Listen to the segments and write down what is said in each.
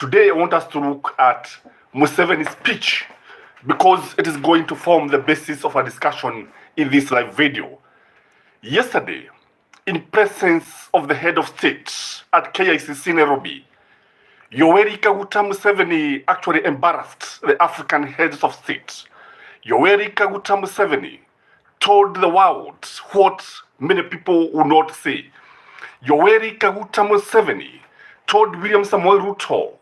Today I want us to look at Museveni's speech because it is going to form the basis of our discussion in this live video. Yesterday, in presence of the head of state at KICC Nairobi, Yoweri Kaguta Museveni actually embarrassed the African heads of state. Yoweri Kaguta Museveni told the world what many people would not say. Yoweri Kaguta Museveni told William Samoei Ruto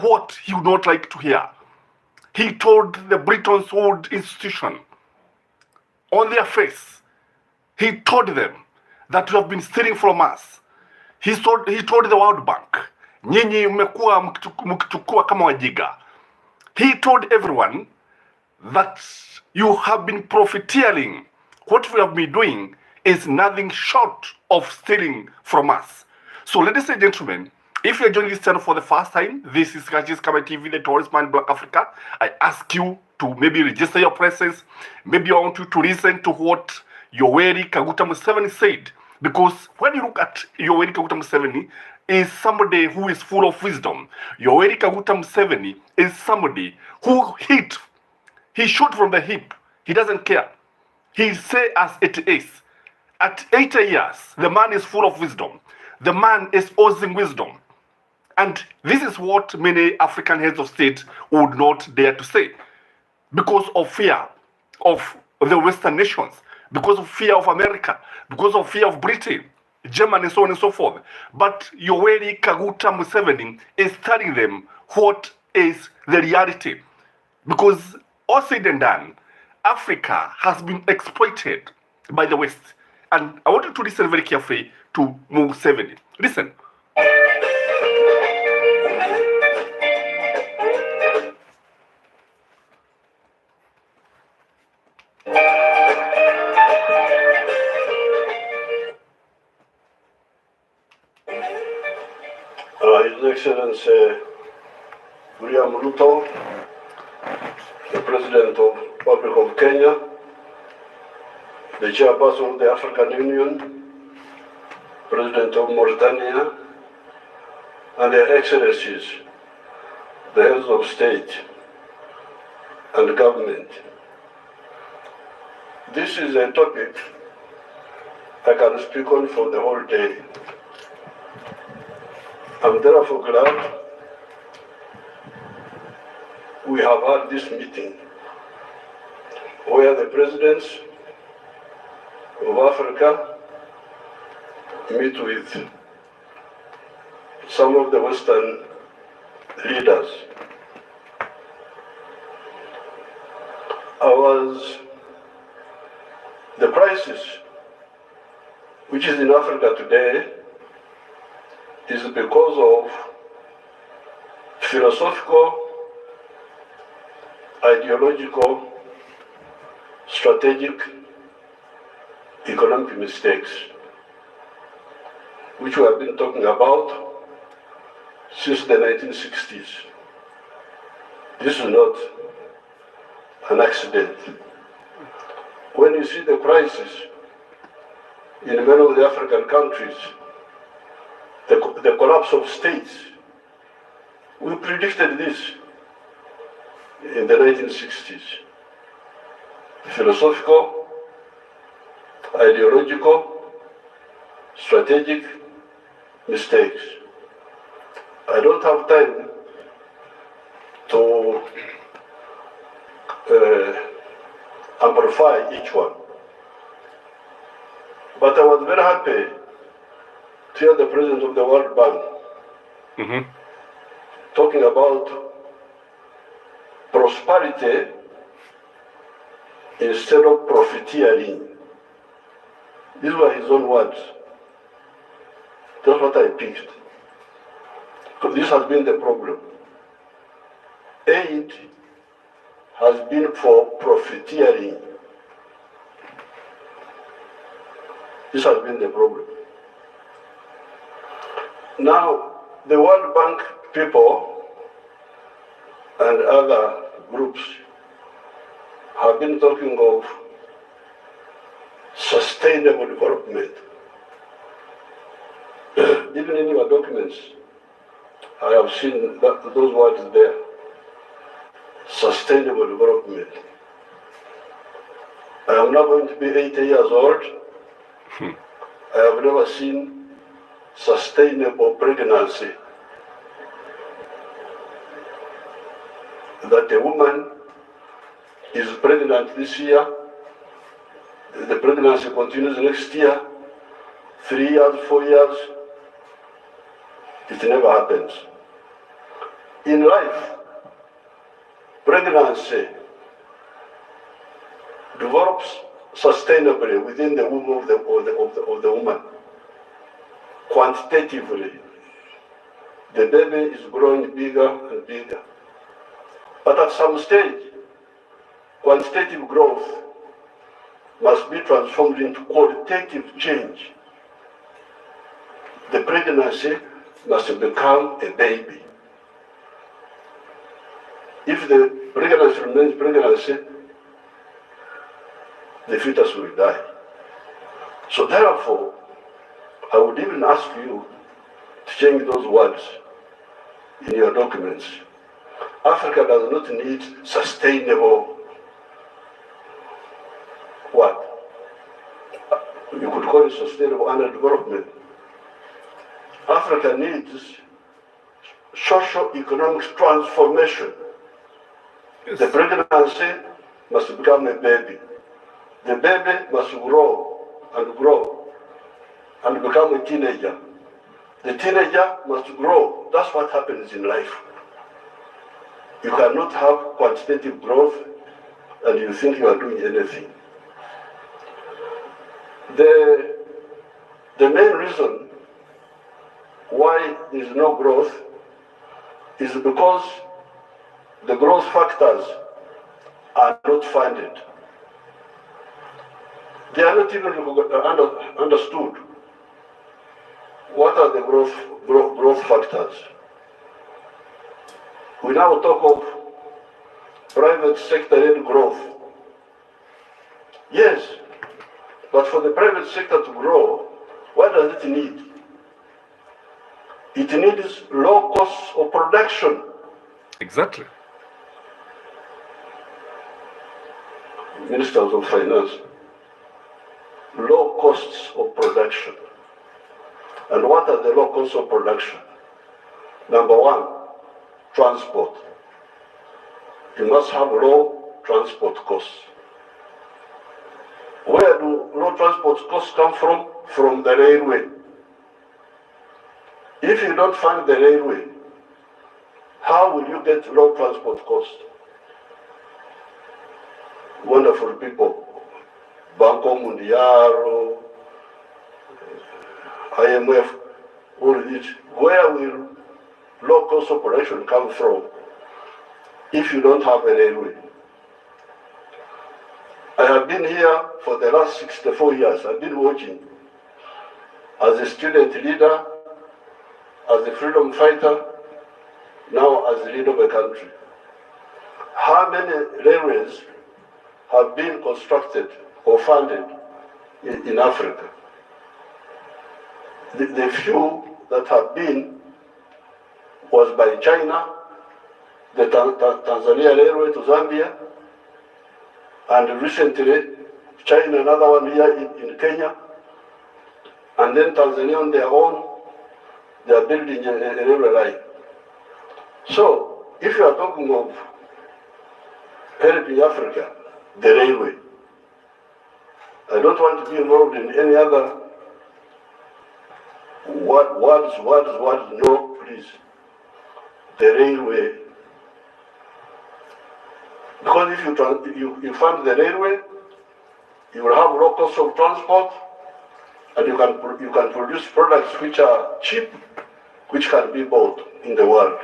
what he would not like to hear. He told the Bretton Woods institution on their face, he told them that you have been stealing from us. He told the World Bank, nyinyi mmekuwa mkichukua kama wajiga. He told everyone that you have been profiteering. What we have been doing is nothing short of stealing from us. So ladies and gentlemen, if you're joining this channel for the first time, this is Gachie Skyman TV, the Tourist Man Black Africa. I ask you to maybe register your presence. Maybe I want you to listen to what Yoweri Kaguta Museveni said. Because when you look at Yoweri Kaguta Museveni, is somebody who is full of wisdom. Yoweri Kaguta Museveni is somebody who he shot from the hip. He doesn't care. He say as it is. At 80 years, the man is full of wisdom. The man is oozing wisdom. And this is what many African heads of state would not dare to say because of fear of the Western nations, because of fear of America, because of fear of Britain, Germany, and so on and so forth. But Yoweri Kaguta Museveni is telling them what is the reality. Because all said and done, Africa has been exploited by the West. And I want you to listen very carefully to Museveni. Listen. His Excellency William Ruto, the President of the Republic of Kenya, the Chairperson of the African Union, President of Mauritania, and Their Excellencies, the heads of state and government. This is a topic I can speak on for the whole day. I'm therefore glad we have had this meeting where the presidents of Africa meet with some of the Western leaders. The crisis which is in Africa today is because of philosophical, ideological, strategic, economic mistakes, which we have been talking about since the 1960s. This is not an accident. When you see the crisis in many of the African countries, the collapse of states, we predicted this in the 1960s. Philosophical, ideological, strategic mistakes. I don't have time to amplify each one. But I was very happy to hear the President of the World Bank talking about prosperity instead of profiteering. These were his own words. That's what I picked. So this has been the problem. Aid has been for profiteering. This has been the problem. Now, the World Bank people and other groups have been talking of sustainable development. Even in your documents, I have seen those words there. Sustainable development. I am now going to be 80 years old. I have never seen sustainable pregnancy. That a woman is pregnant this year, the pregnancy continues next year, 3 years, 4 years, it never happens. In life, pregnancy develops sustainably within the womb of the woman. Quantitatively, the baby is growing bigger and bigger. But at some stage, quantitative growth must be transformed into qualitative change. The pregnancy must become a baby. If the pregnancy remains pregnancy, the fetus will die. So therefore, I would even ask you to change those words in your documents. Africa does not need sustainable, what? You could call it sustainable underdevelopment. Africa needs socio-economic transformation. Yes. The pregnancy must become a baby. The baby must grow and become a teenager. The teenager must grow. That's what happens in life. You cannot have quantitative growth and you think you are doing anything. The main reason why there is no growth is because the growth factors are not funded. They are not even understood. What are the growth factors? We now talk of private sector-led growth. Yes, but for the private sector to grow, what does it need? It needs low costs of production. Exactly. Ministers of Finance, low costs of production. And what are the low costs of production? Number one, transport. You must have low transport costs. Where do low transport costs come from? From the railway. If you don't fund the railway, how will you get low transport costs? Wonderful people, Banco Mundial, IMF, all this. Where will low cost of production come from if you don't have a railway? I have been here for the last 64 years. I've been watching as a student leader, as a freedom fighter, now as the leader of a country. How many railways have been constructed or funded in Africa? The few that have been was by China, the Tanzania Railway to Zambia, and recently China, another one here in Kenya, and then Tanzania on their own, they are building a railway line. So, if you are talking of helping Africa, the railway, I don't want to be involved in any other words, no, please. The railway. Because if you fund the railway, you will have low cost of transport, and you can produce products which are cheap, which can be bought in the world.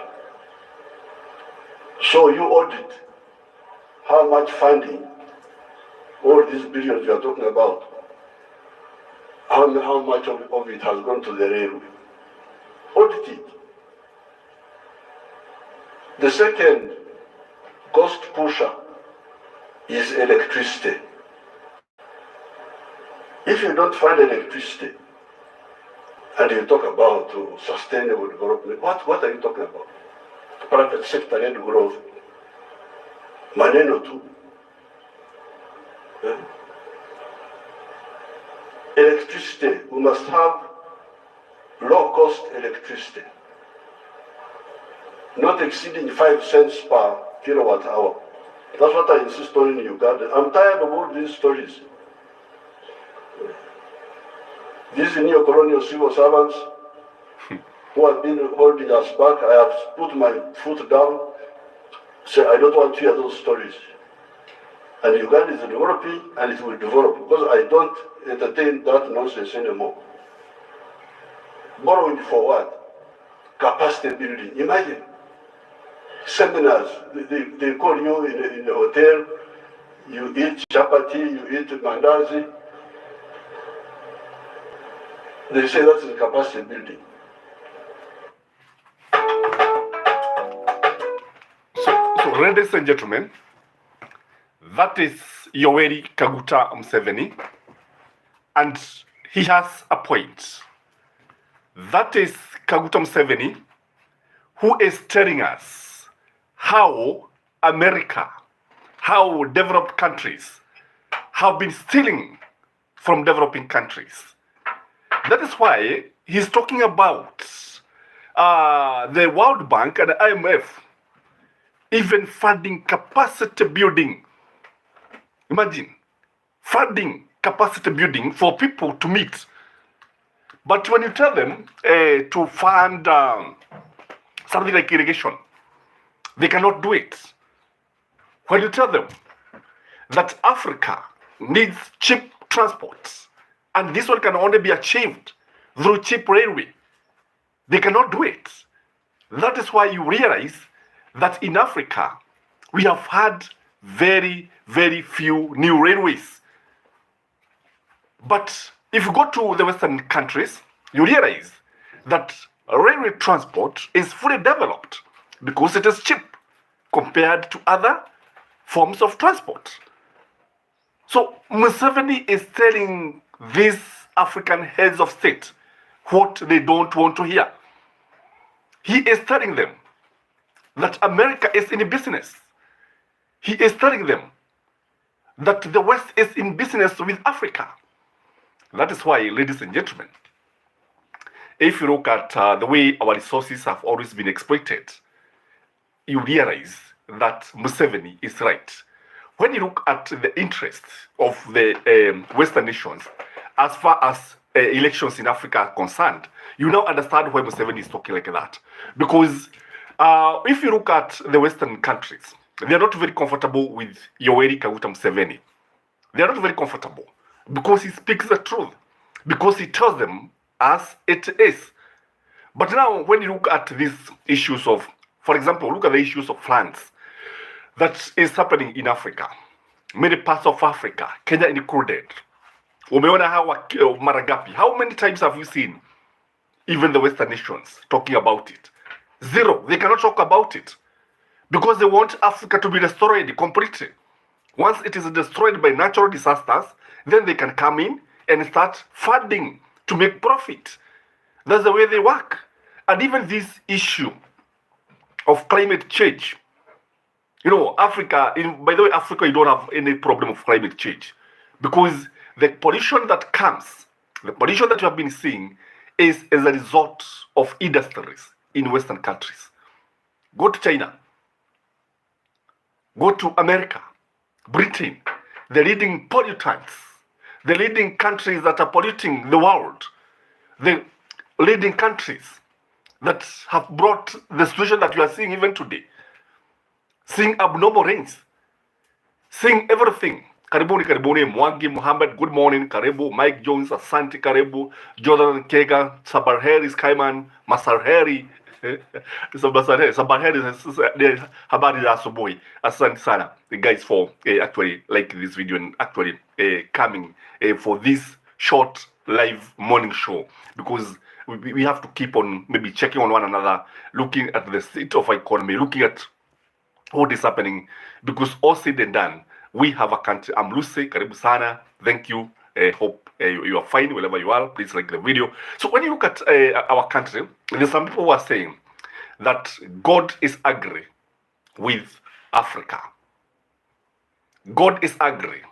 So you audit how much funding, all these billions you are talking about, how much of it has gone to the railway. Audit it. The second cost pusher is electricity. If you don't find electricity, And you talk about sustainable development. What are you talking about? Private sector-led growth. Maneno tu. Eh? Electricity. We must have low-cost electricity, not exceeding 5 cents per kilowatt hour. That's what I insist on in Uganda. I'm tired of all these stories. These neo-colonial civil servants who have been holding us back, I have put my foot down, say I don't want to hear those stories. And Uganda is developing and it will develop because I don't entertain that nonsense anymore. Borrowing for what? Capacity building. Imagine. Seminars, they call you in a hotel, you eat chapati, you eat mandazi. They say that's the capacity building. So, ladies and gentlemen, that is Yoweri Kaguta Museveni, and he has a point. That is Kaguta Museveni, who is telling us how America, how developed countries have been stealing from developing countries. That is why he's talking about the World Bank and the IMF even funding capacity building. Imagine, funding capacity building for people to meet. But when you tell them to fund something like irrigation, they cannot do it. When you tell them that Africa needs cheap transport, and this one can only be achieved through cheap railway, they cannot do it. That is why you realize that in Africa, we have had very, very few new railways. But if you go to the Western countries, you realize that railway transport is fully developed because it is cheap compared to other forms of transport. So Museveni is telling these African heads of state what they don't want to hear. He is telling them that America is in business. He is telling them that the West is in business with Africa. That is why, ladies and gentlemen, if you look at the way our resources have always been exploited, you realize that Museveni is right. When you look at the interests of the Western nations, as far as elections in Africa are concerned, you now understand why Museveni is talking like that. Because if you look at the Western countries, they are not very comfortable with Yoweri Kaguta Museveni. They are not very comfortable because he speaks the truth, because he tells them as it is. But now, when you look at these issues of, for example, look at the issues of lands that is happening in Africa, many parts of Africa, Kenya included. Umeona hawa Maragapi. How many times have you seen even the Western nations talking about it? Zero. They cannot talk about it because they want Africa to be destroyed completely. Once it is destroyed by natural disasters, then they can come in and start funding to make profit. That's the way they work. And even this issue of climate change, you know, Africa, by the way, Africa, you don't have any problem of climate change because the pollution that comes, the pollution that you have been seeing is as a result of industries in Western countries. Go to China, go to America, Britain, the leading pollutants, the leading countries that are polluting the world, the leading countries that have brought the situation that you are seeing even today, seeing abnormal rains, seeing everything. Karibuni, karibuni, Mwangi Muhammad, good morning, karibu, Mike Jones, Asante, karibu, Jordan Kega, Gachie Skyman, Masarheri, Sabaheri, habari za asubuhi. Asante sana, guys, for actually liking this video and actually coming for this short live morning show, because we have to keep on maybe checking on one another, looking at the state of our economy, looking at what is happening, because all said and done, we have a country. I'm Lucy, karibu sana, thank you, hope you are fine wherever you are. Please like the video. So when you look at our country, there's some people who are saying that God is angry with Africa. God is angry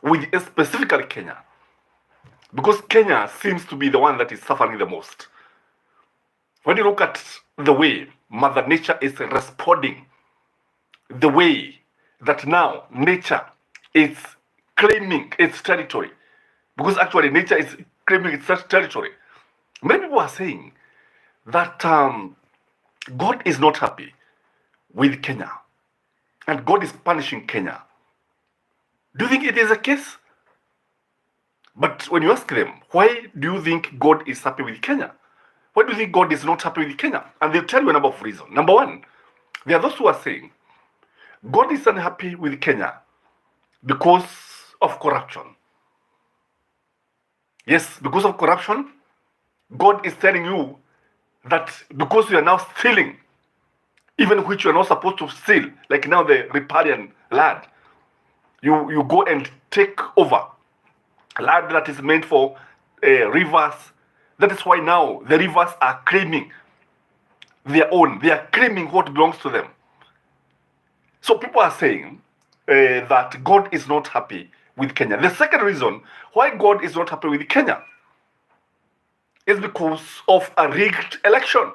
with specifically Kenya, because Kenya seems to be the one that is suffering the most. When you look at the way Mother Nature is responding, the way that now nature is claiming its territory, because actually nature is claiming its territory. Many people are saying that God is not happy with Kenya and God is punishing Kenya. Do you think it is a case? But when you ask them, why do you think God is happy with Kenya? Why do you think God is not happy with Kenya? And they'll tell you a number of reasons. Number one, there are those who are saying God is unhappy with Kenya because of corruption. Yes, because of corruption, God is telling you that because you are now stealing, even which you are not supposed to steal, like now the riparian land, you go and take over land that is meant for rivers. That is why now the rivers are claiming their own. They are claiming what belongs to them. So people are saying that God is not happy with Kenya. The second reason why God is not happy with Kenya is because of a rigged election.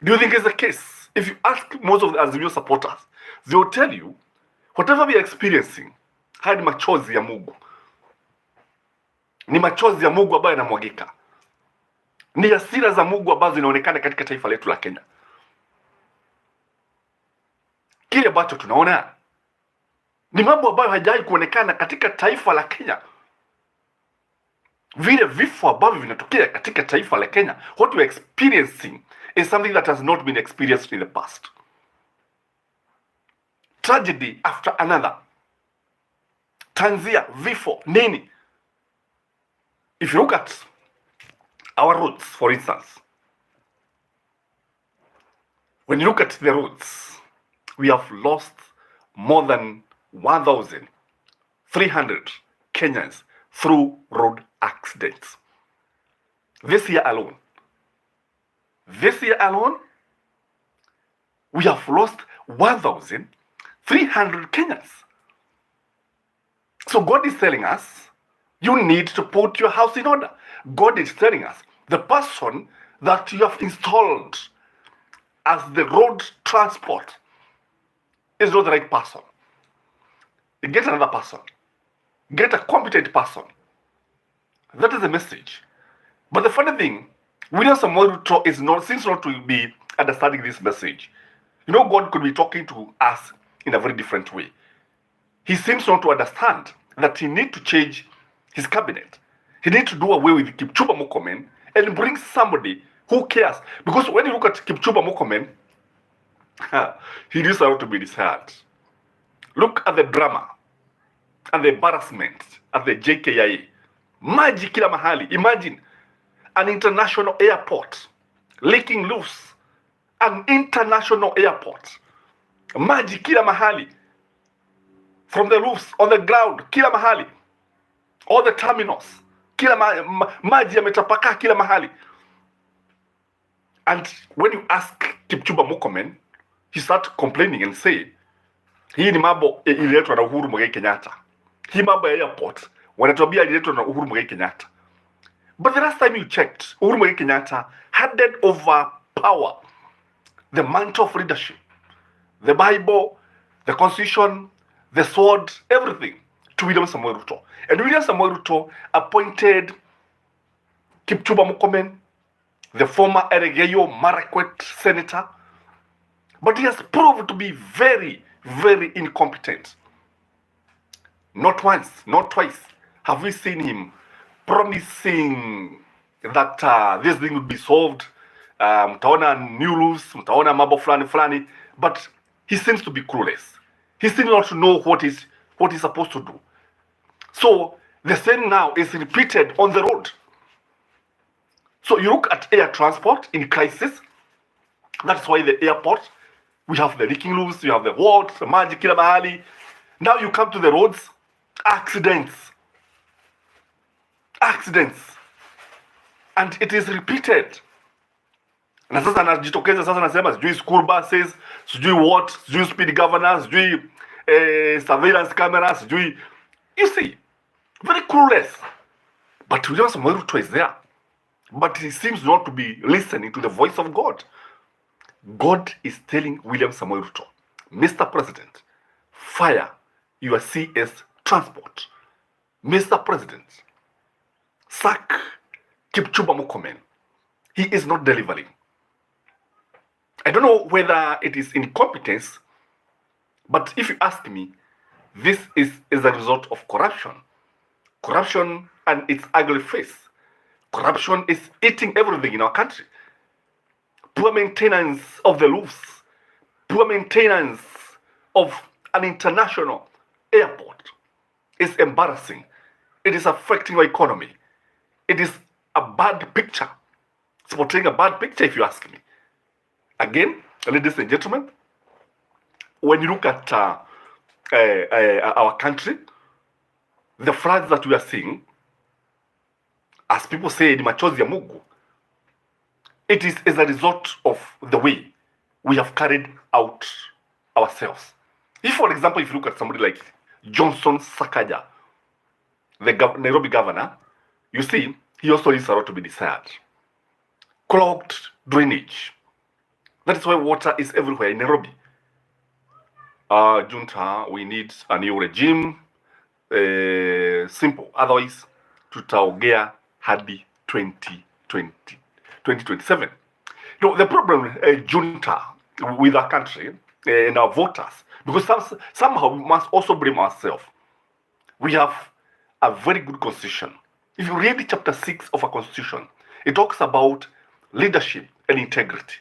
Do you think it's the case? If you ask most of the Azimio supporters, they will tell you whatever we are experiencing hadi machozi ya Mungu. Ni machozi ya Mungu ambayo yanamwagika. Ni hasira za Mungu ambazo zinaonekana katika taifa letu la Kenya. Kile ambacho tunaona ni mambo ambayo hajawahi kuonekana katika taifa la Kenya. Vile vifo ambavyo vinatokea katika taifa la Kenya, what we are experiencing is something that has not been experienced in the past. Tragedy after another. Tanzia, vifo, nini. If you look at our roads, for instance, when you look at the roads, we have lost more than 1,300 Kenyans through road accidents. This year alone, we have lost 1,300 Kenyans. So God is telling us, you need to put your house in order. God is telling us, the person that you have installed as the road transport is not the right person. Get another person. Get a competent person. That is the message. But the funny thing, William Samoei Ruto seems not to be understanding this message. You know, God could be talking to us in a very different way. He seems not to understand that he needs to change his cabinet. He needs to do away with Kipchumba Murkomen and bring somebody who cares. Because when you look at Kipchumba Murkomen, he used to be desired. Look at the drama and the embarrassment at the JKIA. Maji kila mahali. Imagine an international airport leaking loose. An international airport. Maji kila mahali. From the roofs, on the ground, kila mahali. All the terminals, kila maji yametapaka kila mahali. And when you ask Kipchumba Murkomen, he starts complaining and say, hii ni mambo ililetwa na Uhuru Muigai Kenyatta. Hii mambo ya airport, wanatuambia ililetwa na Uhuru Muigai Kenyatta. But the last time you checked, Uhuru Muigai Kenyatta handed over power, the mantle of leadership, the Bible, the Constitution, the sword, everything, to William Samoei Ruto. And William Samoei Ruto appointed Kipchumba Murkomen, the former Eregeyo Marakwet senator. But he has proved to be very, very incompetent. Not once, not twice have we seen him promising that this thing would be solved. Mtaona new rules, mtaona mambo fulani fulani. But he seems to be clueless. He seems not to know what he's supposed to do. So the same now is repeated on the road. So you look at air transport in crisis. That's why the airport, we have the leaking roofs, we have the walls, the maji kila mahali. Now you come to the roads, accidents. accidents, and it is repeated. Na sasa anajitokeza sasa anasema sijui school buses, sijui what, sijui speed governors, sijui surveillance cameras, sijui. You see, very clueless. But William Samoei Ruto is there, but he seems not to be listening to the voice of God. God is telling William Samoei Ruto, Mr. President, fire your CS transport. Mr. President, sack Kipchumba Murkomen. He is not delivering. I don't know whether it is incompetence, but if you ask me, this is as a result of corruption. Corruption and its ugly face. Corruption is eating everything in our country. Poor maintenance of the roofs. Poor maintenance of an international airport is embarrassing. It is affecting our economy. It is a bad picture. It's portraying a bad picture if you ask me. Again, ladies and gentlemen, when you look at our country, the floods that we are seeing, as people say, ni machozi ya Mungu, it is as a result of the way we have carried out ourselves. If, for example, if you look at somebody like Johnson Sakaja, the Nairobi governor, you see, he also leaves a lot to be desired. Clogged drainage. That is why water is everywhere in Nairobi. Junta, we need a new regime. Simple. Otherwise, tutaogea hadi 2027. You know, the problem, junta, with our country and our voters, because somehow we must also blame ourselves. We have a very good constitution. If you read chapter 6 of our constitution, it talks about leadership and integrity.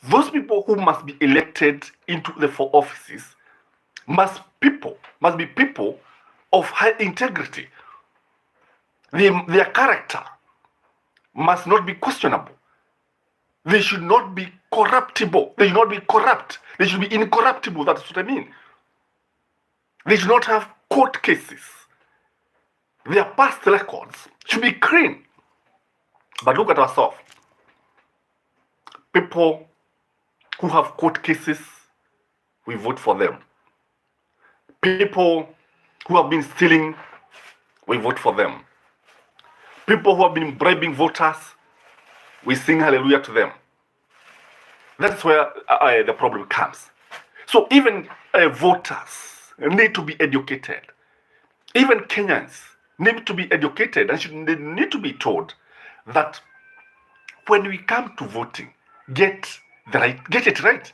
Those people who must be elected into the 4 offices must be people of high integrity. Their character must not be questionable. They should not be corruptible. They should not be corrupt. They should be incorruptible. That's what I mean. They should not have court cases. Their past records should be clean. But look at ourselves. People who have court cases, we vote for them. People who have been stealing, we vote for them. People who have been bribing voters, we sing hallelujah to them. That's where the problem comes. So even voters need to be educated. Even Kenyans need to be educated and they need to be told that when we come to voting, get it right.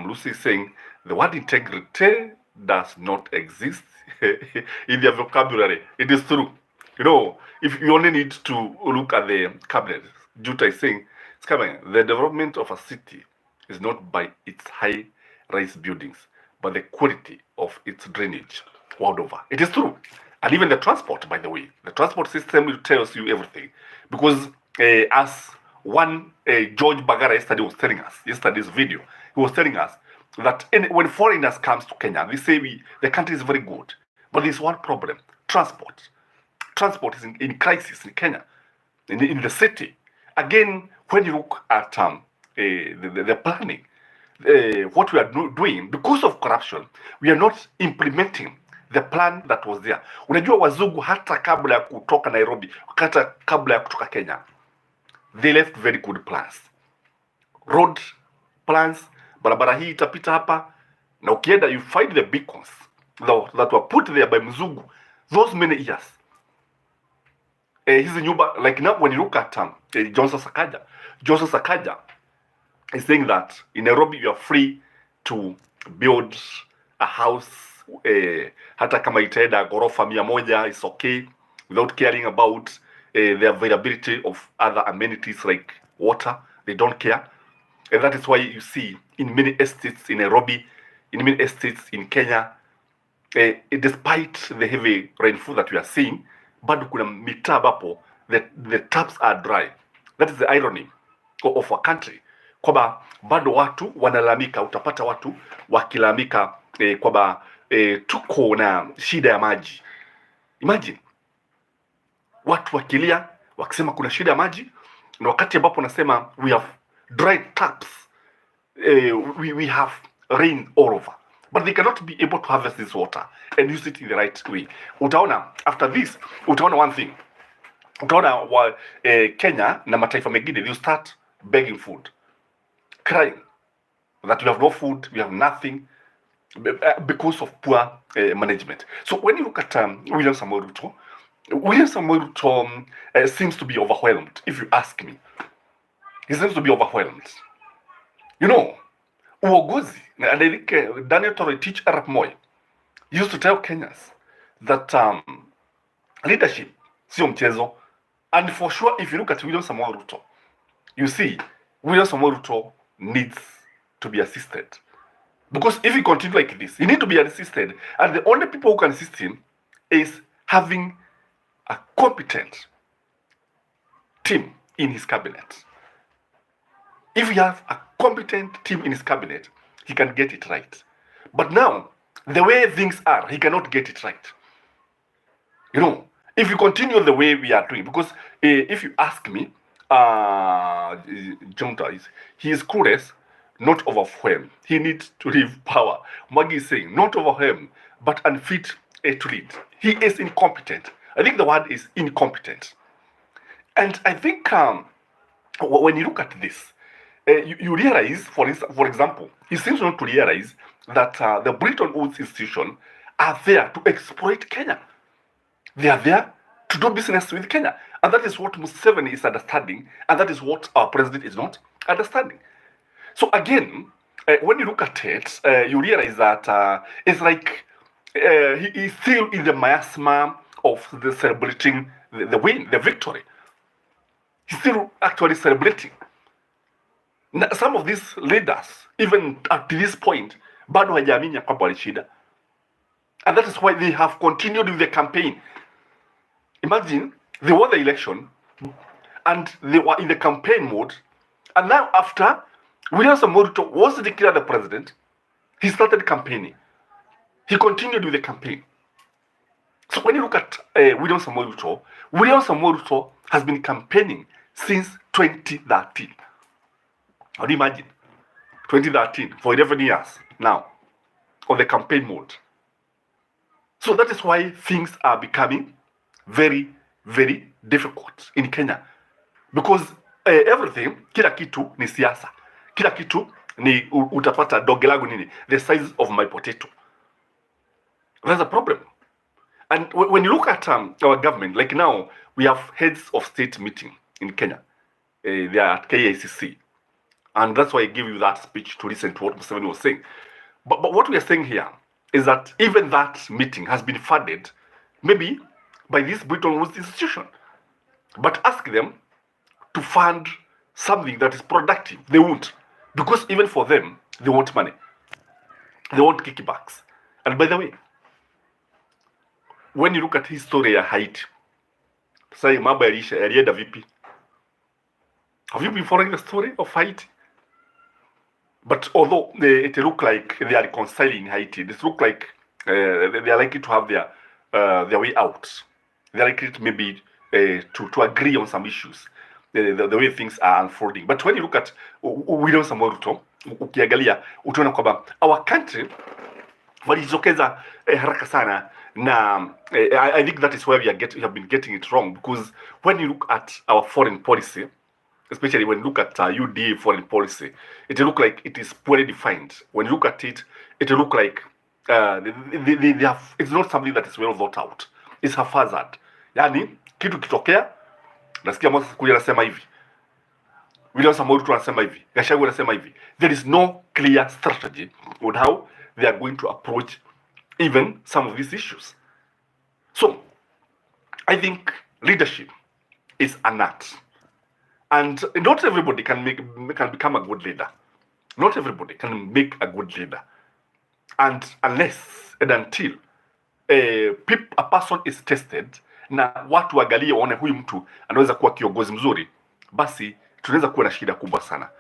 Lucy is saying the word integrity does not exist in their vocabulary. It is true. You know, if you only need to look at the cabinet, Juta is saying, Skyman, the development of a city is not by its high-rise buildings, but the quality of its drainage world over. It is true. And even the transport, by the way, the transport system will tell you everything. Because as one George Bagara yesterday was telling us, yesterday's video, he was telling us that when foreigners comes to Kenya, they say the country is very good. But there's one problem, transport. Transport is in crisis in Kenya, in the city. Again, when you look at the planning, what we are doing, because of corruption, we are not implementing the plan that was there. Unajua wazungu hata kabla ya kutoka Nairobi, hata kabla ya kutoka Kenya, they left very good plans. Road plans, barabara hii itapita hapa, na ukienda you find the beacons that were put there by mzungu those many years. Hizi nyumba, like now when you look at Johnson Sakaja is saying that in Nairobi you are free to build a house, hata kama itaenda ghorofa 100 is okay, without caring about the availability of other amenities like water. They don't care. And that is why you see in many estates in Nairobi, in many estates in Kenya, despite the heavy rainfall that we are seeing, bado kuna mitaa ambapo the taps are dry. That is the irony of our country, kwamba bado watu wanalamika. Utapata watu wakilamika kwamba tuko na shida ya maji. Imagine watu wakilia wakisema kuna shida ya maji, na wakati ambapo nasema we have dry taps, we have rain all over, but they cannot be able to harvest this water and use it in the right way. Utaona after this, utaona one thing, utaona Kenya na mataifa mengine, they start begging food, crying that we have no food, we have nothing, because of poor management. So when you look at William Samoei Ruto seems to be overwhelmed, if you ask me. He seems to be overwhelmed. You know, uongozi, and I think Daniel Toroitich Arap Moi used to tell Kenyans that leadership sio mchezo. And for sure, if you look at William Samoei Ruto, you see William Samoei Ruto needs to be assisted. Because if he continues like this, he needs to be assisted. And the only people who can assist him is having a competent team in his cabinet. If he has a competent team in his cabinet, he can get it right. But now, the way things are, he cannot get it right. You know, if you continue the way we are doing, because if you ask me, Junta he is clueless, not overwhelmed. He needs to leave power. Maggie is saying, not overwhelmed, but unfit to lead. He is incompetent. I think the word is incompetent. And I think when you look at this, you realize, for example, he seems not to realize that the Bretton Woods institution are there to exploit Kenya. They are there to do business with Kenya. And that is what Museveni is understanding, and that is what our president is not understanding. So again, when you look at it, you realize that it's like he is still in the miasma of the celebrating the win, the victory. He's still actually celebrating. Now, some of these leaders, even up to this point, bado hajaamini ya kwamba walishinda. And that is why they have continued with the campaign. Imagine, they won the election, and they were in the campaign mode, and now after William Samoei Ruto was declared the president, he started campaigning. He continued with the campaign. So when you look at William Samoei Ruto has been campaigning since 2013. How do you imagine? 2013, for 11 years now, on the campaign mode. So that is why things are becoming very, very difficult in Kenya. Because everything, kila kitu ni siasa. Kila kitu ni utapata doge langu nini, the size of my potato. There's a problem. And when you look at our government, like now, we have heads of state meeting in Kenya. They are at KICC. And that's why I gave you that speech to listen to what Museveni was saying. But what we are saying here is that even that meeting has been funded, maybe by this Bretton Woods institution. But ask them to fund something that is productive. They won't. Because even for them, they want money. They want kickbacks. And by the way, when you look at history ya Haiti, say mambo yalienda vipi? Have you been following the story of Haiti? But although it look like they are reconciling Haiti, it look like they are likely to have their way out. They are likely to maybe to agree on some issues, the way things are unfolding. But when you look at William Samoei Ruto, ukiangalia utaona kwamba our country walijitokeza haraka sana, na I think that is where we have been getting it wrong, because when you look at our foreign policy, especially when you look at UDA foreign policy, it look like it is poorly defined. When you look at it, it look like they have, it's not something that is well thought out. It's haphazard. Yani, kitu kitokea, nasikia Moses Kuria anasema hivi, William Samoei Ruto anasema hivi, Gachagua anasema hivi. There is no clear strategy on how they are going to approach even some of these issues. So, I think leadership is an art. And not everybody can become a good leader. Not everybody can make a good leader. And unless and until a person is tested, na watu waangalie waone huyu mtu anaweza kuwa kiongozi mzuri, basi tunaweza kuwa na shida kubwa sana.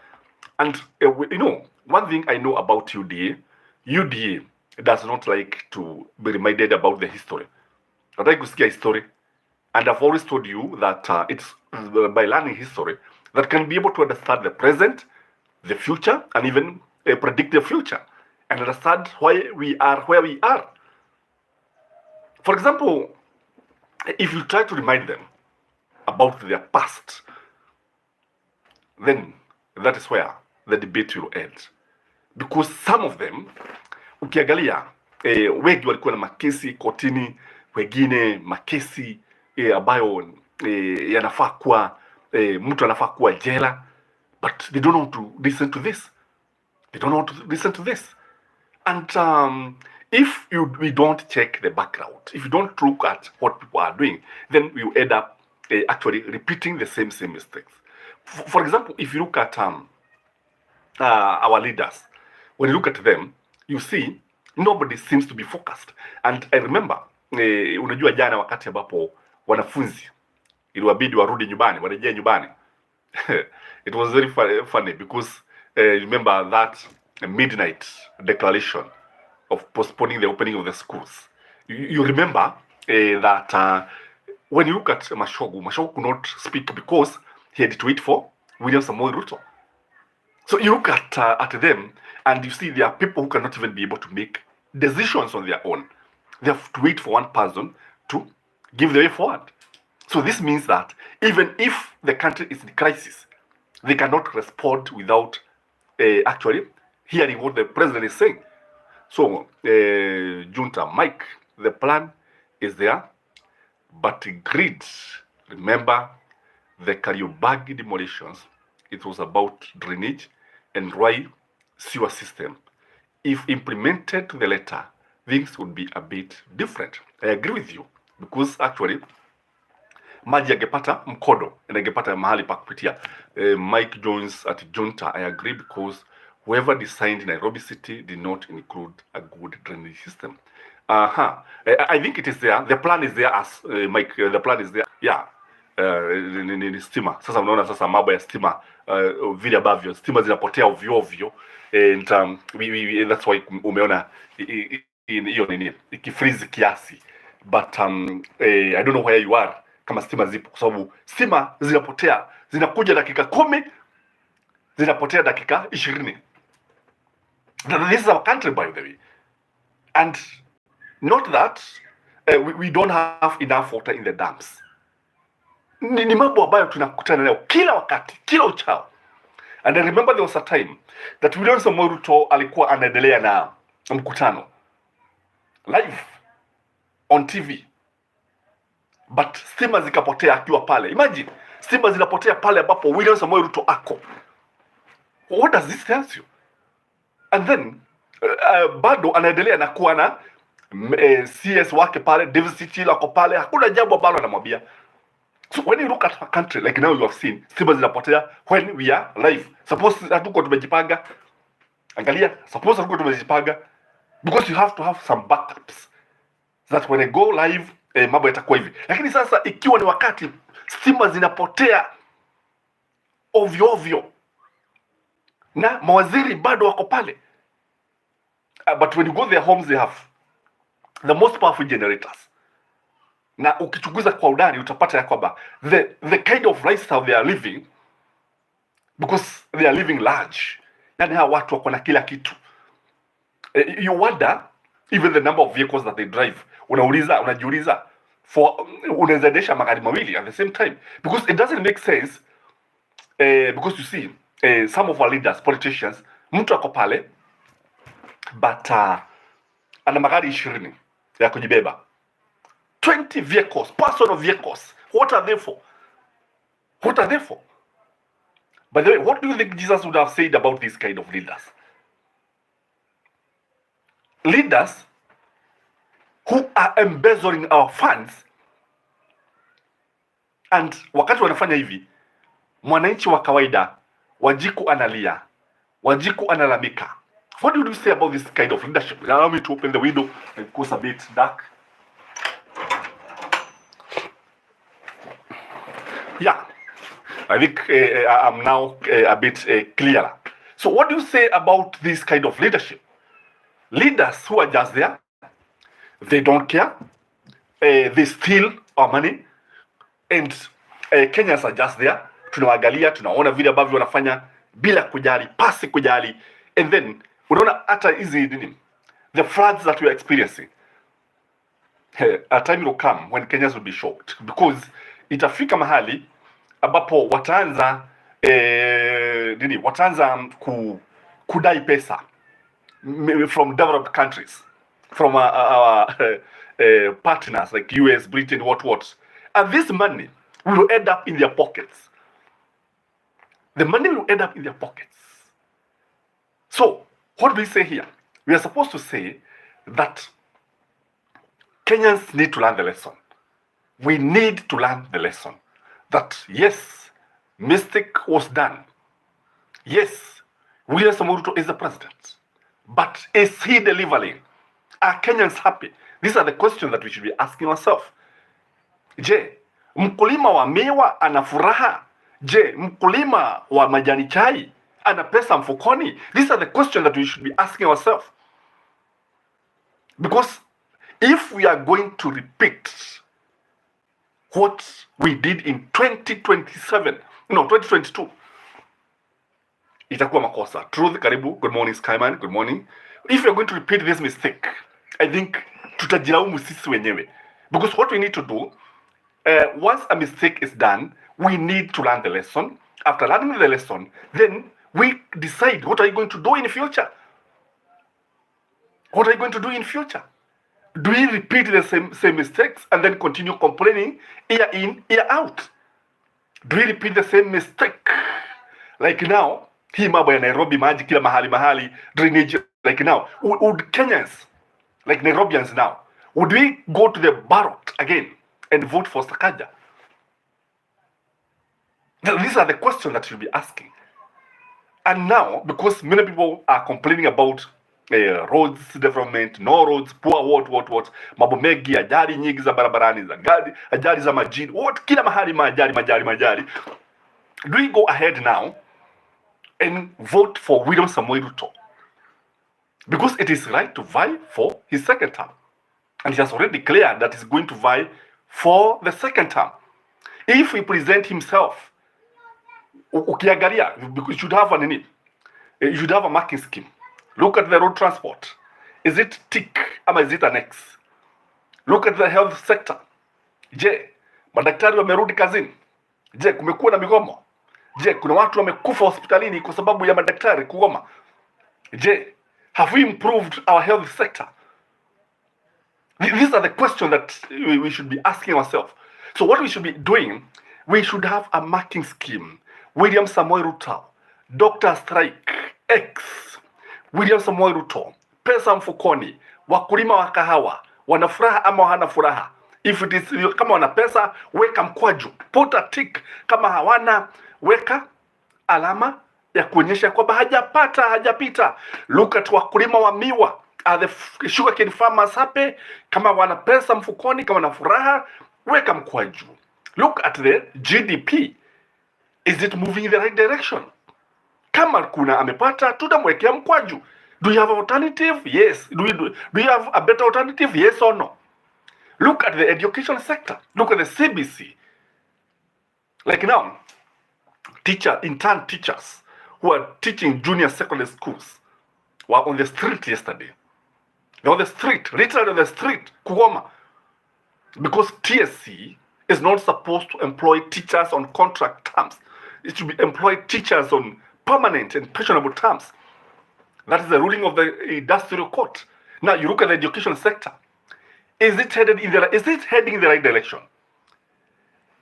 And you know, one thing I know about UDA does not like to be reminded about the history. Nataka kusikia history. And I've always told you that it's by learning history that can be able to understand the present, the future, and even predict the future, and understand why we are where we are. For example, if you try to remind them about their past, then that is where the debate will end. Because some of them, ukiangalia wengi walikuwa na makesi kotini, wengine makesi ambayo yanafaa kuwa mtu anafaa kuwa jela, but they don't want to listen to this. They don't want to listen to this. And if we don't check the background, if you don't look at what people are doing, then we will end up actually repeating the same mistakes. For example, if you look at our leaders, when you look at them, you see nobody seems to be focused. And I remember, unajua jana wakati ambapo wanafunzi iliwabidi warudi nyumbani, warejea nyumbani. It was very funny because remember that midnight declaration of postponing the opening of the schools. You remember that when you look at Mashogu could not speak because he had to wait for William Samoei Ruto. So you look at them and you see there are people who cannot even be able to make decisions on their own. They have to wait for one person to give the way forward. So this means that even if the country is in crisis, they cannot respond without actually hearing what the president is saying. So, Junta, Mike, the plan is there, but greed, remember the Kariobangi demolitions, it was about drainage and dry sewer system. If implemented to the letter, things would be a bit different. I agree with you, because actually, maji yangepata mkodo na yangepata mahali pa kupitia. Mike Jones at Junta, I agree, because whoever designed Nairobi City did not include a good drainage system. I think it is there. The plan is there as Mike. The plan is there. Yeah. Ni stima. Sasa unaona sasa mambo ya stima vile ambavyo stima zinapotea ovyo ovyo, and that's why umeona hiyo nini ikifreeze kiasi, but I don't know where you are kama stima zipo, kwa sababu stima zinapotea, zinakuja dakika 10, zinapotea dakika 20. This is our country, by the way. And not that we don't have enough water in the dams. Ni mambo ambayo tunakutana nayo kila wakati, kila uchao. And I remember there was a time that William Samoei Ruto alikuwa anaendelea na mkutano live on TV, but stima zikapotea akiwa pale. Imagine, stima zinapotea pale ambapo William Samoei Ruto ako. What does this tell you? And then bado anaendelea na kuwa na CS wake pale, David Sichila ako pale, hakuna jambo ambalo anamwambia. So when you look at our country, like now you have seen, stima zinapotea when we are live. Suppose hatuko tumejipanga. Angalia, suppose hatuko tumejipanga, because you have to have some backups that when I go live mambo yatakuwa hivi. Lakini sasa ikiwa ni wakati stima zinapotea ovyo ovyo na mawaziri bado wako pale, but when you go to their homes they have the most powerful generators. Na ukichunguza kwa undani utapata ya kwamba the kind of lifestyle they are living, because they are living large, yani hawa watu wako na kila kitu. You wonder even the number of vehicles that they drive. Unajiuliza unaweza endesha magari mawili at the same time, because it doesn't make sense. Because you see some of our leaders, politicians, mtu ako pale but ana magari 20 ya kujibeba, 20 vehicles, personal vehicles. What are they for? What are they for? By the way, what do you think Jesus would have said about this kind of leaders? Leaders who are embezzling our funds, and wakati wanafanya hivi, mwananchi wa kawaida, Wanjiku analia, Wanjiku analamika. What do you say about this kind of leadership? Allow me to open the window and it goes a bit dark. Yeah, I think I'm now a bit clearer. So what do you say about this kind of leadership? Leaders who are just there, they don't care, they steal our money, and Kenyans are just there, tunawaangalia, tunaona vile ambavyo wanafanya bila kujali, pasi kujali, and then unaona hata hizi nini, the floods that we are experiencing, a time will come when Kenyans will be shocked, because itafika mahali ambapo wataanza kudai pesa from developed countries, from our partners like US, Britain, what, and this money will end up in their pockets. The money will end up in their pockets. So what do we say here? We are supposed to say that Kenyans need to learn the lesson. We need to learn the lesson that yes, mistake was done. Yes, William Samoei Ruto is the president, but is he delivering? Are Kenyans happy? These are the questions that we should be asking ourselves. Je, mkulima wa miwa ana furaha? Je, mkulima wa majani chai ana pesa mfukoni? These are the questions that we should be asking ourselves. Because if we are going to repeat what we did in 2022, itakuwa makosa. Truth, karibu. Good morning, Skyman. Good morning. If you're going to repeat this mistake, I think tutajilaumu sisi wenyewe. Because what we need to do, once a mistake is done, we need to learn the lesson. After learning the lesson, then we decide what are you going to do in the future. What are you going to do in future? Do we repeat the same mistakes and then continue complaining year in, year out? Do we repeat the same mistake? Like now, hii mambo ya Nairobi, maji kila mahali, drainage, like now, would Kenyans, like Nairobians now, would we go to the ballot again and vote for Sakaja? These are the questions that you'll be asking. And now, because many people are complaining about roads development, no roads, poor what, mambo mengi, ajali nyingi za barabarani, za gari, ajali za majini, kila mahali majali. Do we go ahead now and vote for William Samoei Ruto? Because it is right to vie for his second term. And he has already declared that he's going to vie for the second term. If he present himself, ukiangalia, you should have you should have a marking scheme. Look at the road transport. Is it tick ama is it an X? Look at the health sector. Je, madaktari wamerudi kazini? Je, kumekuwa na migomo? Je, kuna watu wamekufa hospitalini kwa sababu ya madaktari kugoma? Je, have we improved our health sector? These are the questions that we should be asking ourselves. So what we should be doing, we should have a marking scheme. William Samoei Ruto, Dr. Strike, X. William Samoei Ruto, pesa mfukoni, wakulima wa kahawa, wana furaha ama hana furaha? If it is, kama wana pesa, weka mkwaju, put a tick. Kama hawana, weka alama ya kuonyesha kwamba hajapita. Look at wakulima wa miwa. Are the sugarcane farmers happy? Kama wana pesa mfukoni, kama wana furaha, weka mkwaju. Look at the GDP. Is it moving in the right direction? Kama kuna amepata, tutamwekea mkwaju. Do you have an alternative? Yes. Do you have a better alternative? Yes or no? Look at the education sector. Look at the CBC. Like now, intern teachers who are teaching junior secondary schools were on the street yesterday. They were on the street, literally on the street, kugoma. Because TSC is not supposed to employ teachers on contract terms. It should be employ teachers on permanent and pensionable terms. That is the ruling of the industrial court. Now you look at the education sector. Is it heading in the right direction?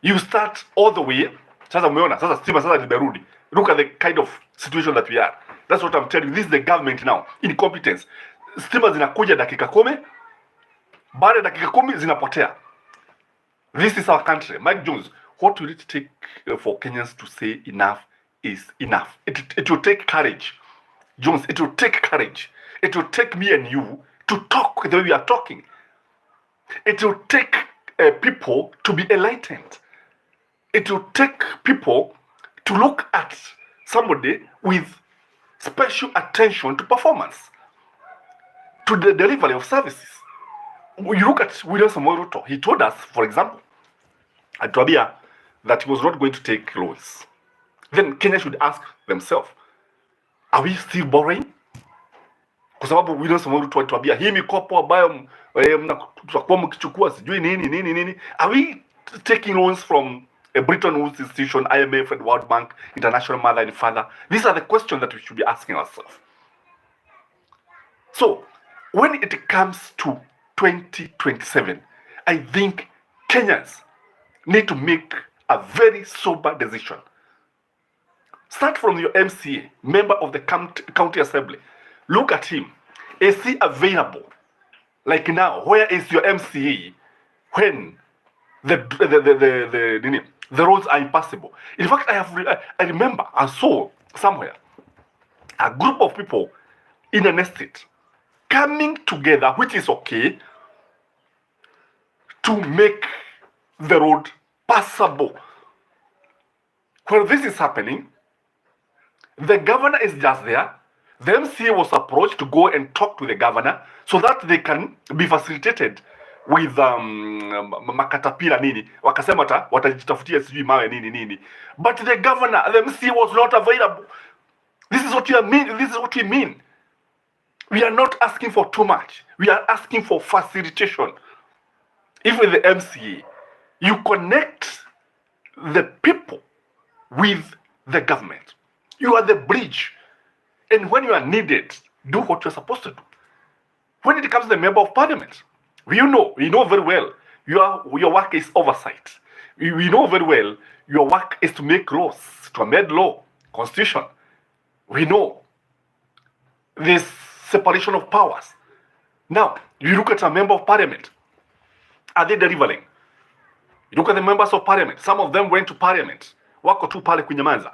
You start all the way. Sasa umeona, sasa stima sasa limerudi. Look at the kind of situation that we are. That's what I'm telling you. This is the government now. Incompetence. Stima zinakuja dakika 10, baada ya dakika 10 zinapotea. This is our country. Mike Jones, what will it take for Kenyans to say enough is enough? It will take courage. Jones, it will take courage. It will take me and you to talk the way we are talking. It will take people to be enlightened. It will take people to look at somebody with special attention to performance, to the delivery of services. You look at William Samoei Ruto. He told us, for example, alituambia that he was not going to take loans. Then Kenya should ask themselves, are we still borrowing? Kwa sababu William Samoei Ruto alituambia hii mikopo ambayo mtakuwa mkichukua sijui nini. Are we taking loans from a Bretton Woods institution, IMF and World Bank, International Mother and Father? These are the questions that we should be asking ourselves. So, when it comes to 2027, I think Kenyans need to make a very sober decision. Start from your MCA, member of the county assembly. Look at him. Is he available? Like now, where is your MCA when the roads are impassable? In fact, I remember I saw somewhere a group of people in an estate coming together, which is okay, to make the road passable. When this is happening, the governor is just there. The MCA was approached to go and talk to the governor so that they can be facilitated with makatapila nini. Wakasema watajitafutia sijui mawe nini. But the governor, the MCA was not available. This is what we mean. We are not asking for too much. We are asking for facilitation. If with the MCA, you connect the people with the government. You are the bridge. And when you are needed, do what you're supposed to do. When it comes to the member of parliament, we know very well your work is oversight. We know very well your work is to make laws, to amend law, constitution. We know this separation of powers. Now, you look at a member of parliament. Are they delivering? You look at the members of parliament. Some of them went to parliament. Wako tu pale kunyamaza.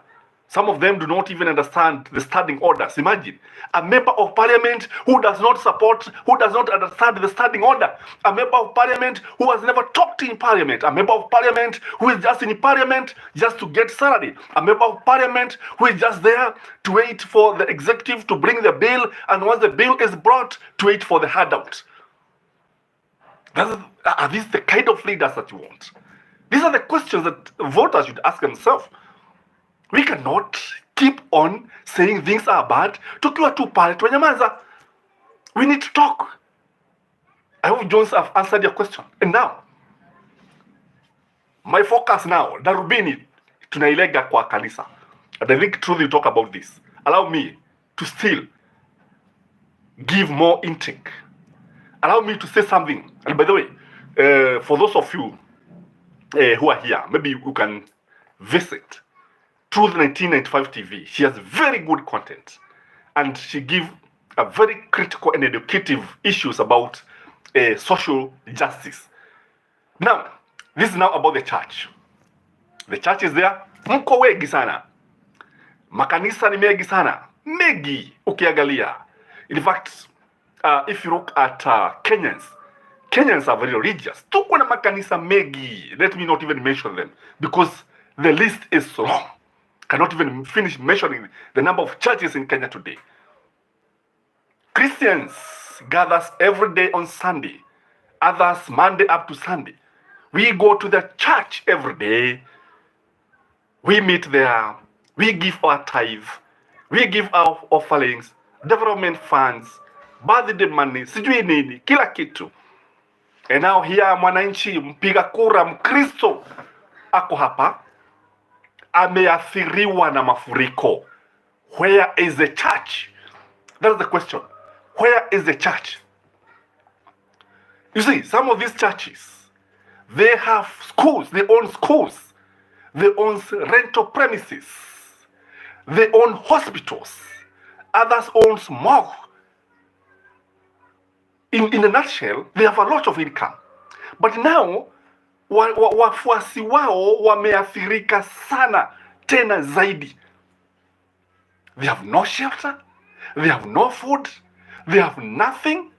Some of them do not even understand the standing orders. Imagine a member of parliament who does not understand the standing order. A member of parliament who has never talked in parliament. A member of parliament who is just in parliament just to get salary. A member of parliament who is just there to wait for the executive to bring the bill, and once the bill is brought, to wait for the handout. Are these the kind of leaders that you want? These are the questions that voters should ask themselves. We cannot keep on saying things are bad. Tukiwa tu pale tunyamaza. We need to talk. I hope Jones have answered your question. And now, my focus now, darubini tunailega kwa kanisa. And I think truly talk about this. Allow me to still give more intake. Allow me to say something. And by the way, for those of you who are here, maybe you can visit Truth 1995 TV. She has very good content, and she gives a very critical and educative issues about social justice. Now, this is now about the church. The church is there. Mko wengi sana. Makanisa ni mengi sana. Mengi ukiangalia. In fact, if you look at Kenyans are very religious. Tuko na makanisa mengi. Let me not even mention them because the list is long. Cannot even finish mentioning the number of churches in Kenya today. Christians gather every day on Sunday, others Monday up to Sunday. We go to the church every day. We meet there. We give our tithe. We give our offerings, development funds, birthday money, sijui nini, kila kitu. And now here mwananchi mpiga kura Mkristo ako hapa ameathiriwa na mafuriko. Where is the church? That's the question. Where is the church? You see, some of these churches, they have schools, they own schools, they own rental premises, they own hospitals, others own morgue. In a nutshell, they have a lot of income. But now, wafuasi wao wameathirika sana tena zaidi. They have no shelter, they have no food, they have nothing,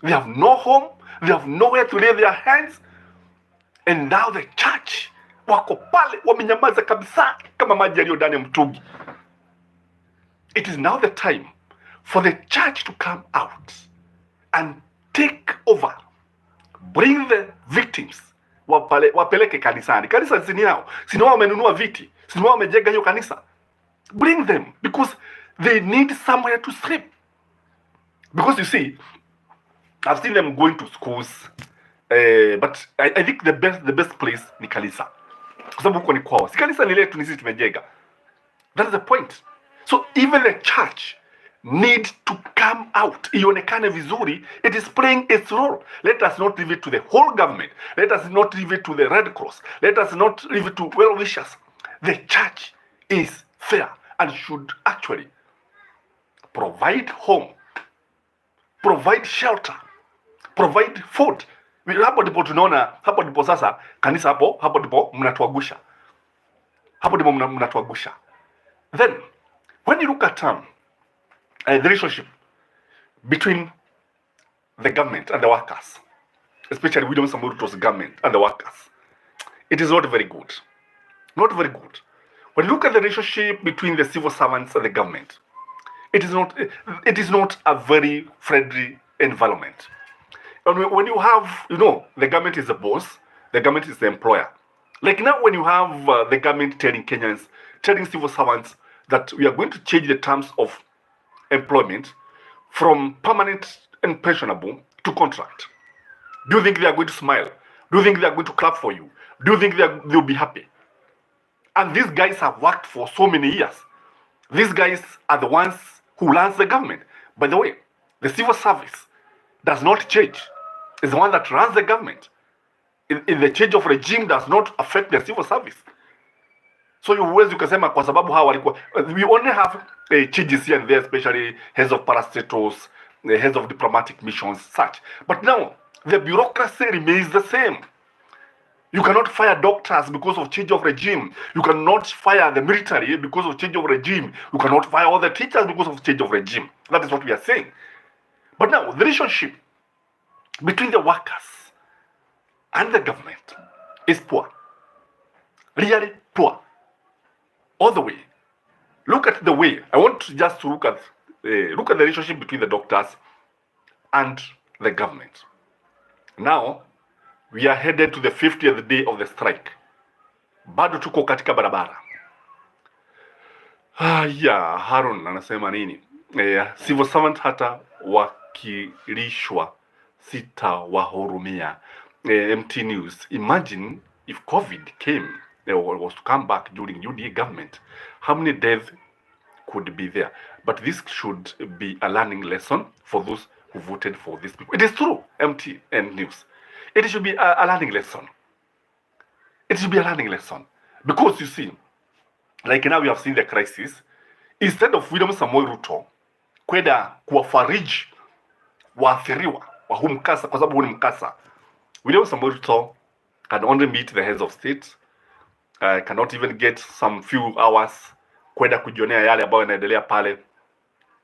they have no home, they have nowhere to lay their hands. And now the church wako pale wamenyamaza kabisa kama maji yaliyo ndani ya mtungi. It is now the time for the church to come out and take over, bring the victims, wapeleke kanisani. Kanisa si ni yao, si ni wao wamenunua viti, si ni wao wamejenga hiyo kanisa. Bring them, because they need somewhere to sleep. Because you see, I've seen them going to schools, but I think the best place ni kanisa, kwa sababu huko ni kwao. Si kanisa ni letu, ni sisi tumejenga. That's the point. So even the church need to come out, ionekane vizuri. It is playing its role. Let us not leave it to the whole government. Let us not leave it to the Red Cross. Let us not leave it to well-wishers. The church is fair and should actually provide home, provide shelter, provide food. Hapo ndipo tunaona, hapo ndipo sasa kanisa, hapo ndipo mnatuagusha, hapo ndipo mnatuagusha. Then when you look at the relationship between the government and the workers, especially William Samoei Ruto's government and the workers, it is not very good. Not very good. When you look at the relationship between the civil servants and the government, it is not a very friendly environment. And when you have, the government is the boss, the government is the employer. Like now, when you have the government telling Kenyans, telling civil servants that we are going to change the terms of employment from permanent and pensionable to contract. Do you think they are going to smile? Do you think they are going to clap for you? Do you think they'll be happy? And these guys have worked for so many years. These guys are the ones who runs the government. By the way, the civil service does not change. It's the one that runs the government. In the change of regime does not affect the civil service. So you can say, kwa sababu hawa walikuwa, we only have changes here and there, especially heads of parastatals, the heads of diplomatic missions, such. But now, the bureaucracy remains the same. You cannot fire doctors because of change of regime. You cannot fire the military because of change of regime. You cannot fire all the teachers because of change of regime. That is what we are saying. But now, the relationship between the workers and the government is poor. Really poor. All the way. Look at the way. I want just to look at the relationship between the doctors and the government. Now, we are headed to the 50th day of the strike. Bado tuko katika barabara. Harun anasema nini? Civil servant hata wakilishwa sitawahurumia. MT News. Imagine if COVID came or was to come back during UDA government, how many deaths could be there? But this should be a learning lesson for those who voted for these people. It is true, MT and News. It should be a learning lesson. It should be a learning lesson. Because you see, like now we have seen the crisis, instead of William Samoei Ruto kwenda kuwafariji waathiriwa wa huu mkasa, kwa sababu huu ni mkasa, William Samoei Ruto can only meet the heads of state, cannot even get some few hours kwenda kujionea yale ambayo yanaendelea pale,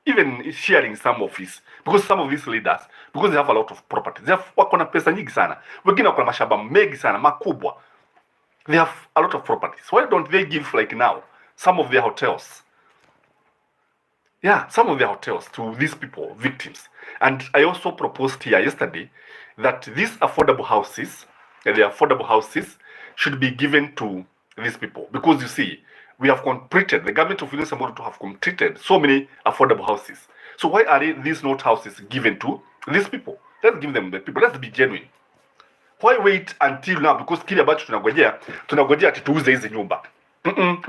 even sharing some of his, because some of these leaders, because they have a lot of property, they have, wako na pesa nyingi sana, wengine wako na mashamba mengi sana makubwa, they have a lot of properties. Why don't they give, like now, some of their hotels, some of their hotels to these people, victims? And I also proposed here yesterday that these affordable houses, should be given to these people, because you see, we have completed, the government of William Samoei to have completed so many affordable houses. So why are these not houses given to these people? Let's give them the people. Let's be genuine. Why wait until now? Because kile ambacho tunangojea ati tuuze hizi nyumba.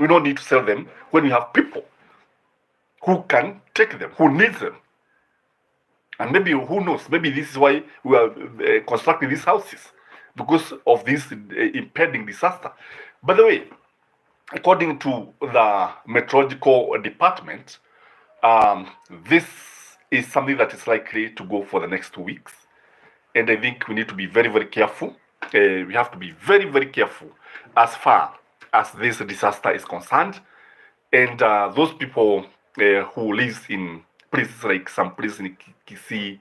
We don't need to sell them when we have people who can take them, who need them. And maybe, who knows, maybe this is why we are constructing these houses, because of this impending disaster. By the way, according to the meteorological department, this is something that is likely to go for the next 2 weeks. And I think we need to be very, very careful. We have to be very, very careful as far as this disaster is concerned. And those people who live in places like some places in Kisii,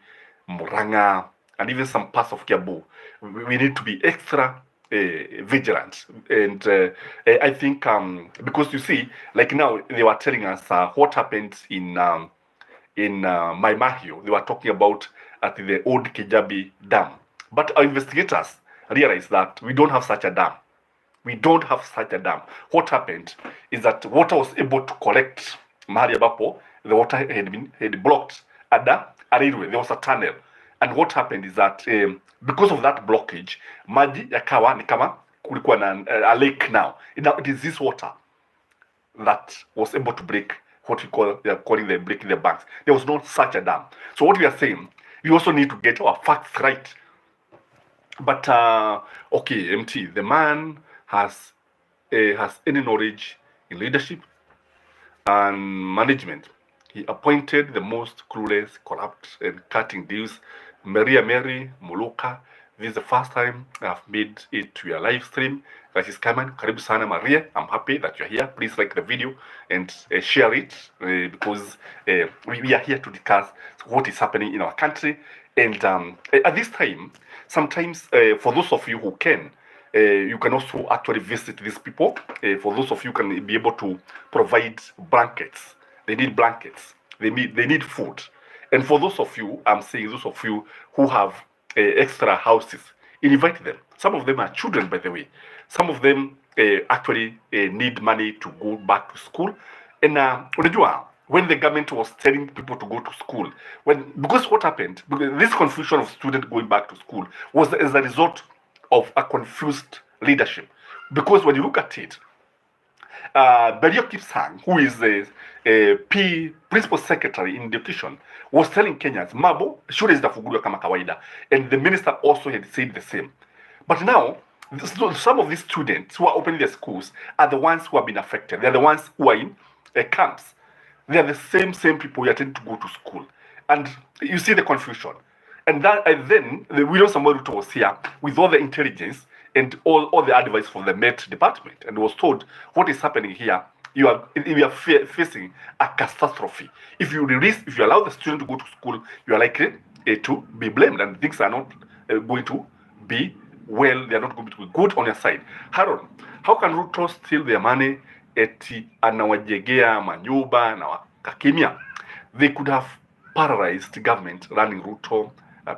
Murang'a, and even some parts of Kiambu, we need to be extra vigilant. And I think because you see, like now they were telling us what happened in Mai Mahiu. They were talking about at the old Kijabi Dam, but our investigators realize that we don't have such a dam. We don't have such a dam. What happened is that water was able to collect mahali ambapo the water had blocked a railway. There was a tunnel. And what happened is that because of that blockage, maji yakawa ni kama kulikuwa na a lake now. It is this water that was able to break what they are calling the breaking the banks. There was not such a dam. So what we are saying, we also need to get our facts right. But okay, MT, the man has any knowledge in leadership and management. He appointed the most clueless, corrupt, and cutting deals. Mary Muluka. This is the first time I've made it to your live stream. Gachie Skyman, karibu sana Maria. I'm happy that you're here. Please like the video and share it because we are here to discuss what is happening in our country. And at this time, sometimes for those of you who can, you can also actually visit these people. For those of you who can be able to provide blankets. They need blankets. They need food. And for those of you, I'm saying those of you who have extra houses, invite them. Some of them are children, by the way. Some of them actually need money to go back to school. And unajua, when the government was telling people to go to school, because what happened, because this confusion of students going back to school was as a result of a confused leadership. Because when you look at it, Berio Kipsang, who is the principal secretary in education, was telling Kenyans, Mabo, shule zitafunguliwa kama kawaida. And the minister also had said the same. But now, some of these students who are opening their schools are the ones who have been affected. They are the ones who are in camps. They are the same people who attend to go to school. And you see the confusion. And then the William Samuel Ruto was here with all the intelligence and all the advice from the Met department, and was told what is happening here. You are facing a catastrophe. If you allow the student to go to school, you are likely to be blamed, and things are not going to be well. They are not going to be good on your side. Haron, how can Ruto steal their money? Eti anawajegea manyumba na wakakimia. They could have paralyzed government running Ruto,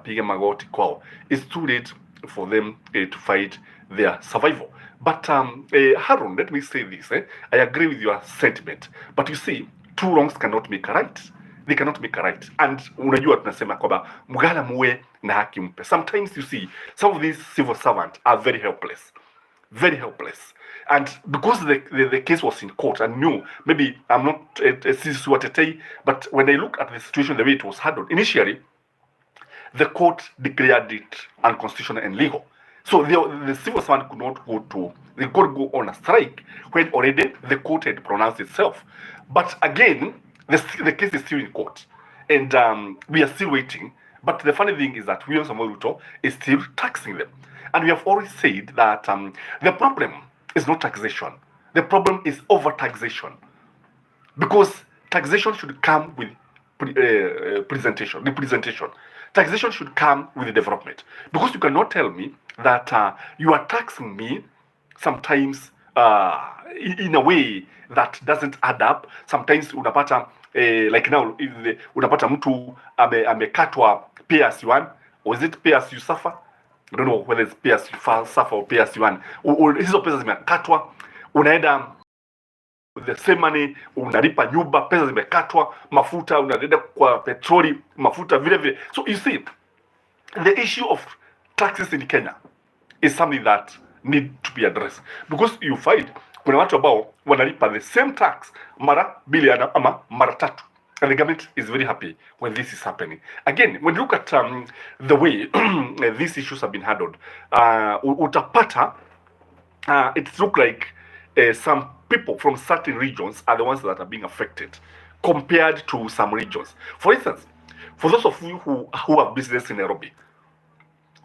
piga magoti kwao. It's too late for them to fight their survival. But Haron, let me say this. I agree with your sentiment. But you see, two wrongs cannot make a right. They cannot make a right. And unajua tunasema kwamba mgala muwe na haki mpe. Sometimes you see, some of these civil servants are very helpless. Very helpless. And because the case was in court, and knew, maybe I'm not a but when I look at the situation, the way it was handled, initially, the court declared it unconstitutional and illegal. So the civil servant could not go on a strike when already the court had pronounced itself. But again, the case is still in court, and we are still waiting. But the funny thing is that William Samuel Ruto is still taxing them. And we have always said that the problem is not taxation. The problem is over-taxation. Because taxation should come with representation. Taxation should come with development. Because you cannot tell me that you are taxing me sometimes in a way that doesn't add up. Sometimes unapata like now unapata mtu amekatwa pay as you earn, or is it pay as you suffer? I don't know whether it's pay as you suffer or pay as you earn. Hizo pesa zimekatwa, unaenda the same money, unalipa nyumba, pesa zimekatwa, mafuta unaenda kwa petroli, mafuta vile vile. So you see, the issue of taxes in Kenya is something that need to be addressed, because you find kuna watu ambao wanalipa the same tax mara mbili ama mara tatu, and the government is very happy when this is happening. Again, when you look at the way these issues have been handled, utapata it look like some people from certain regions are the ones that are being affected compared to some regions. For instance, for those of you who have business in Nairobi,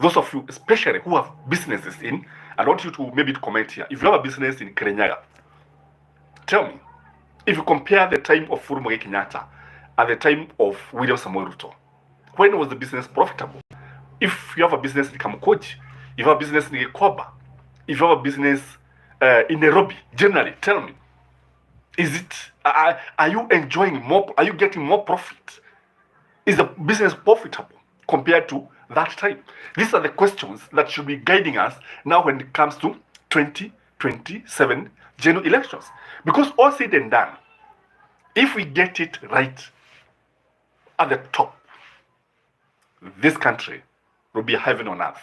those of you especially who have businesses in, I want you to maybe to comment here. If you have a business in Kirinyaga, tell me, if you compare the time of Uhuru Muigai Kenyatta and the time of William Samoei Ruto, when was the business profitable? If you have a business in Kamukoji, if you have a business in Gikoba, if you have a business in Nairobi, generally, tell me, is it, are you enjoying more, are you getting more profit? Is the business profitable? compared to that time? These are the questions that should be guiding us now when it comes to 2027 general elections. Because all said and done, if we get it right at the top, this country will be a heaven on earth.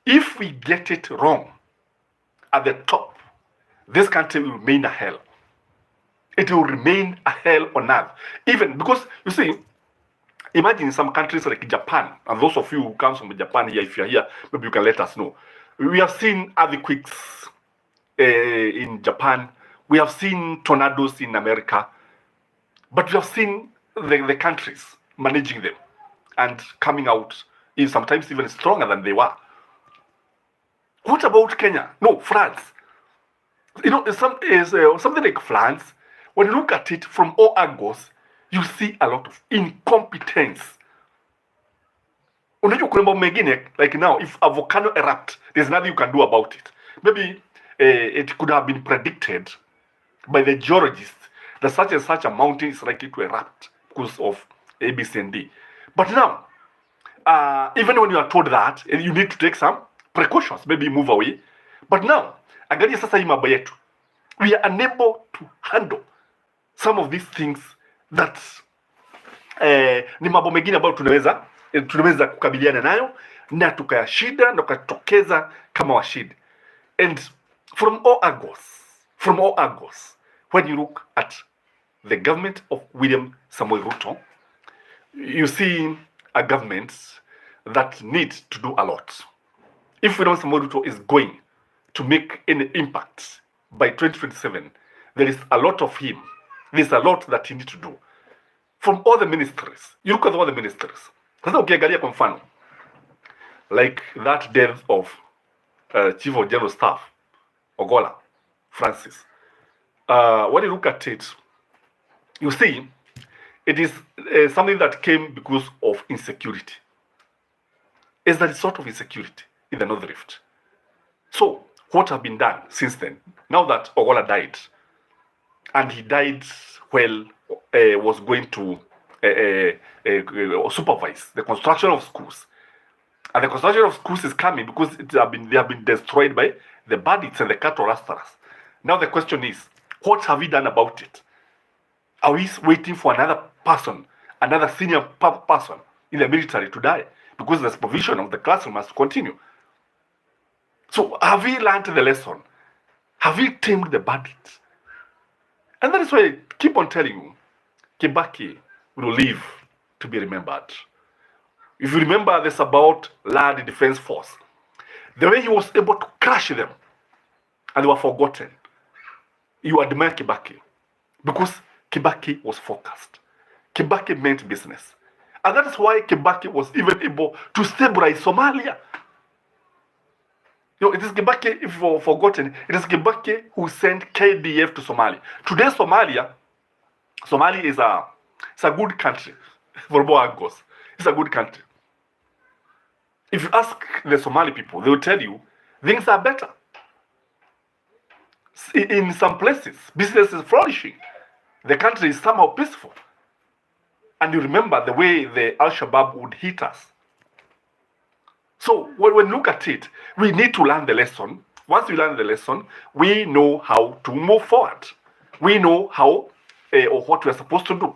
If we get it wrong at the top, this country will remain a hell. It will remain a hell on earth. Even because, you see, imagine some countries like Japan, and those of you who come from Japan here, if you're here, maybe you can let us know. We have seen earthquakes in Japan. We have seen tornadoes in America. But we have seen the countries managing them and coming out sometimes even stronger than they were. What about Kenya? No, France. You know, something like France, when you look at it from all angles, you see a lot of incompetence. Unajua kuna mambo mengine, like now, if a volcano erupts, there's nothing you can do about it. Maybe it could have been predicted by the geologists that such and such a mountain is likely to erupt because of A, B, C, and D. But now, even when you are told that, you need to take some precautions, maybe move away. But now, angalia sasa hii mambo yetu, we are unable to handle some of these things that ni mambo mengine ambayo tunaweza kukabiliana nayo na tukayashinda na tukatokeza kama washindi. And from all angles, when you look at the government of William Samoei Ruto, you see a government that needs to do a lot. If William Samoei Ruto is going to make any impact by 2027, there is a lot of him. There's a lot that he needs to do. From all the ministries, you look at all the ministries. Sasa ukiangalia kwa mfano, like that death of Chief of General Staff, Ogola Francis. When you look at it, you see it is something that came because of insecurity. It's the result of insecurity in the North Rift. So, what have been done since then? Now that Ogola died, and he died while was going to supervise the construction of schools. And the construction of schools is coming because they have been destroyed by the bandits and the cattle rustlers. Now the question is, what have we done about it? Are we waiting for another person, another senior person in the military to die? Because the supervision of the classroom must continue. So have we learned the lesson? Have we tamed the bandits? And that is why I keep on telling you, Kibaki will live to be remembered. If you remember this about Land Defense Force, the way he was able to crush them, and they were forgotten, you admire Kibaki. Because Kibaki was focused. Kibaki meant business. And that is why Kibaki was even able to stabilize Somalia. You know, it is Kibaki, if you've forgotten, it is Kibaki who sent KDF to Somalia. Today, Somalia is a good country for more angles. It's a good country. If you ask the Somali people, they will tell you things are better. In some places, business is flourishing. The country is somehow peaceful. And you remember the way the Al-Shabaab would hit us. So when we look at it, we need to learn the lesson. Once we learn the lesson, we know how to move forward. We know how or what we are supposed to do.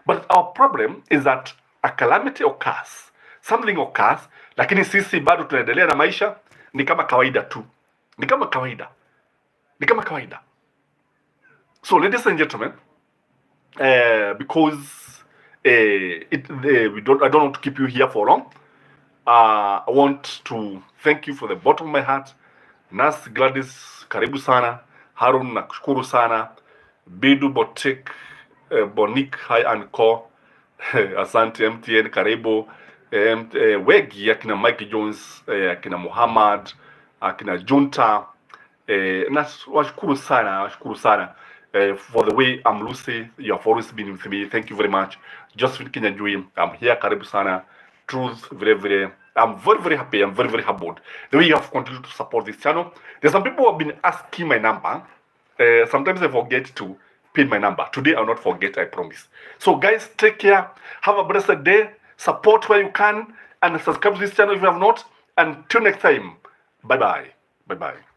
But our problem is that a calamity occurs, something occurs, lakini sisi bado tunaendelea na maisha ni kama kawaida tu. Ni kama kawaida. So ladies and gentlemen, because I don't want to keep you here for long. I want to thank you from the bottom of my heart. Nas Gladys, karibu sana. Harun, nakushukuru sana. Bidu Botik, Bonik, Hi and Co. Asante MTN, karibu. Wegi, akina Mike Jones, akina Muhammad, akina Junta. Washukuru sana. For the way I'm Lucy, you have always been with me. Thank you very much. Josephine Kinyanjui, I'm here, karibu sana. Truth, I'm very happy. I'm very humbled the way you have continued to support this channel. There's some people who have been asking my number. Sometimes I forget to pin my number. Today I'll not forget, I promise. So guys, take care. Have a blessed day. support where you can, and subscribe to this channel if you have not. Until next time, bye bye. Bye bye.